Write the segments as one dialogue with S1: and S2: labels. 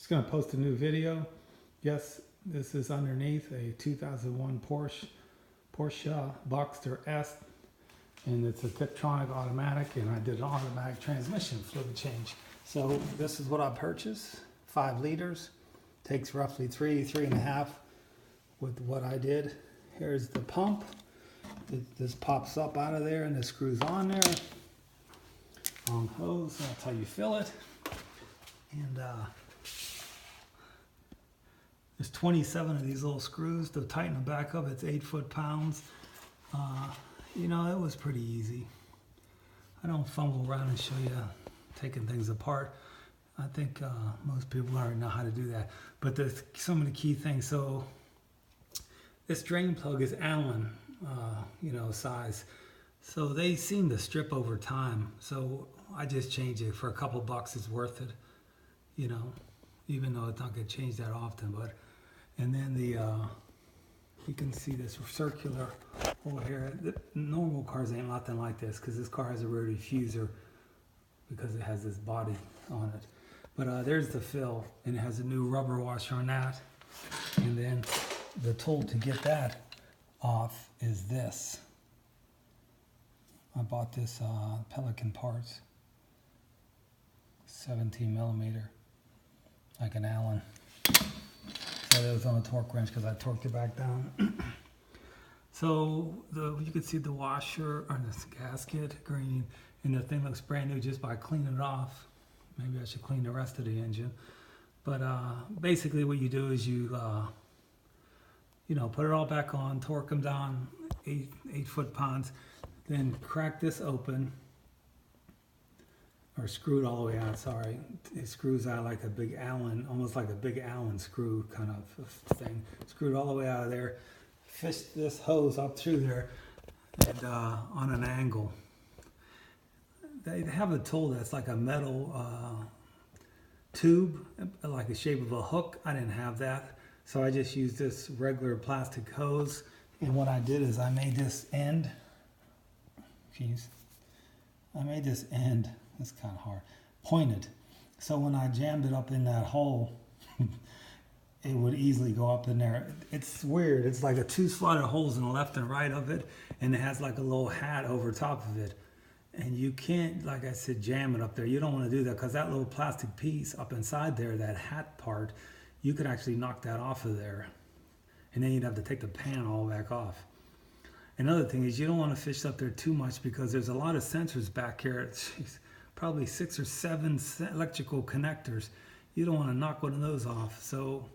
S1: going to post a new video. Yes, this is underneath a 2001 Porsche Boxster S, and it's a Tektronix automatic, and I did an automatic transmission fluid change. So this is what I purchased, 5 liters, takes roughly 3.5 with what I did. Here's the pump. This pops up out of there and this screws on there. Long hose, that's how you fill it. And there's 27 of these little screws to tighten the back up. It's 8 foot-pounds. You know, it was pretty easy. I don't fumble around and show you taking things apart. I think most people already know how to do that. But there's some of the key things. So this drain plug is Allen, you know, size. So they seem to strip over time. So I just changed it for a couple bucks. It's worth it, you know, even though it's not going to change that often. But and then the you can see this circular over here. The normal cars ain't nothing like this because this car has a rotary diffuser because it has this body on it. But there's the fill, and it has a new rubber washer on that. And then the tool to get that off is this. I bought this Pelican parts, 17 millimeter, like an Allen. So it was on a torque wrench because I torqued it back down. So you can see the washer on this gasket green, and the thing looks brand new just by cleaning it off. Maybe I should clean the rest of the engine. But basically what you do is you know, put it all back on, torque them down 8 foot-pounds, then crack this open, or screw it all the way out, sorry. It screws out like a big Allen, almost like a big Allen screw kind of thing. Screw it all the way out of there, fish this hose up through there, and on an angle. They have a tool that's like a metal tube, like the shape of a hook. I didn't have that, so I just used this regular plastic hose. And what I did is I made this end, it's kind of hard, pointed. So when I jammed it up in that hole, it would easily go up in there. It's weird. It's like a 2 slotted holes in the left and right of it, and it has like a little hat over top of it. And you can't, like I said, jam it up there. You don't want to do that because that little plastic piece up inside there, that hat part, you could actually knock that off of there. And then you'd have to take the pan all back off. Another thing is you don't want to fish up there too much because there's a lot of sensors back here. It's probably 6 or 7 electrical connectors. You don't want to knock one of those off. So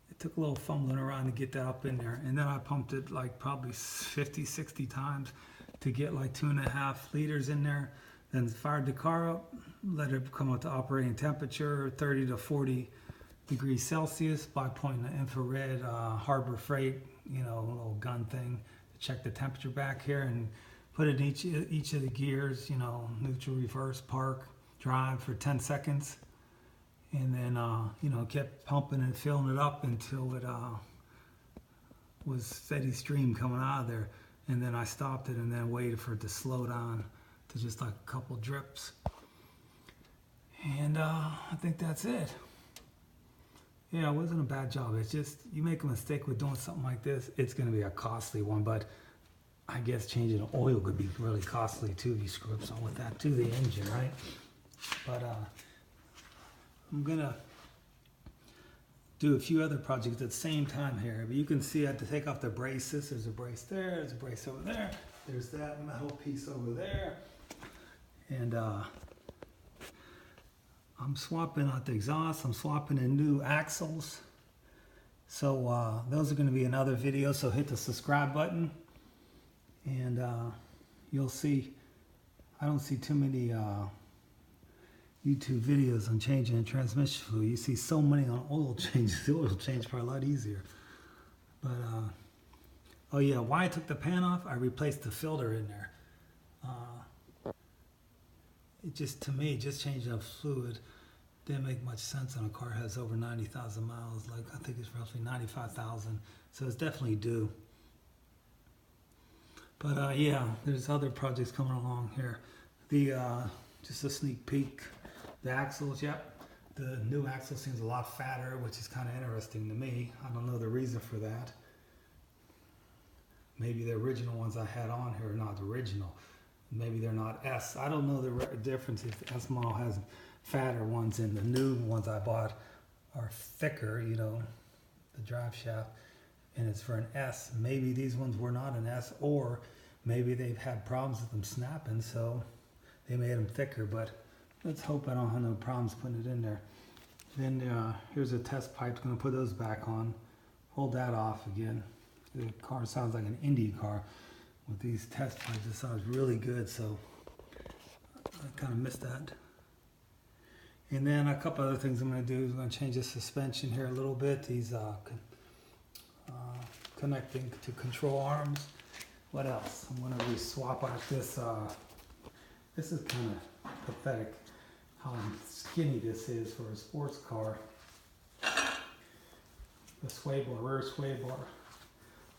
S1: it took a little fumbling around to get that up in there. And then I pumped it like probably 50, 60 times to get like 2.5 liters in there. Then fired the car up, let it come up to operating temperature, 30 to 40 degrees Celsius by pointing the infrared Harbor Freight, you know, little gun thing to check the temperature back here, and put it in each of the gears, you know, neutral, reverse, park, drive for 10 seconds. And then, you know, kept pumping and filling it up until it was steady stream coming out of there. And then I stopped it and then waited for it to slow down to just like a couple drips. And I think that's it. Yeah, it wasn't a bad job. It's just, you make a mistake with doing something like this, it's going to be a costly one. But I guess changing the oil could be really costly too if you screw up something with that to the engine, right? But I'm going to do a few other projects at the same time here. But you can see I had to take off the braces. There's a brace there, there's a brace over there, there's that metal piece over there. And I'm swapping out the exhaust, I'm swapping in new axles. So those are going to be another video, so hit the subscribe button. And you'll see, I don't see too many YouTube videos on changing a transmission fluid. You see so many on oil changes. The oil change is probably a lot easier. But, oh yeah, why I took the pan off, I replaced the filter in there. It just, to me, just changing up fluid didn't make much sense on a car that has over 90,000 miles. Like, I think it's roughly 95,000. So it's definitely due. But yeah, there's other projects coming along here. The just a sneak peek. The axles, yep. The new axle seems a lot fatter, which is kind of interesting to me. I don't know the reason for that. Maybe the original ones I had on here are not original. Maybe they're not S. I don't know the difference if the S model has fatter ones and the new ones I bought are thicker, you know, the drive shaft, and it's for an S. Maybe these ones were not an S, or maybe they've had problems with them snapping, so they made them thicker, but let's hope I don't have no problems putting it in there. Then here's a test pipe. I'm gonna put those back on. Hold that off again. The car sounds like an Indy car with these test pipes. It sounds really good, so I kind of missed that. And then a couple other things I'm going to do is I'm going to change the suspension here a little bit. These connecting to control arms. What else? I'm going to swap out this. This is kind of pathetic how skinny this is for a sports car. The sway bar, rear sway bar.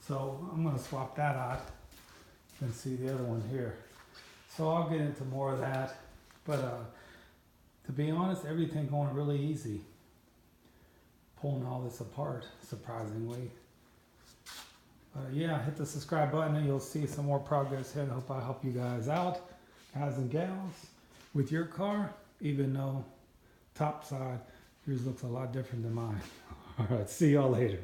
S1: So I'm going to swap that out. You can see the other one here. So I'll get into more of that. But to be honest, everything going really easy. Pulling all this apart, surprisingly. Yeah, hit the subscribe button and you'll see some more progress here. I hope I help you guys out, guys and gals, with your car, even though top side, yours looks a lot different than mine. All right, see y'all later.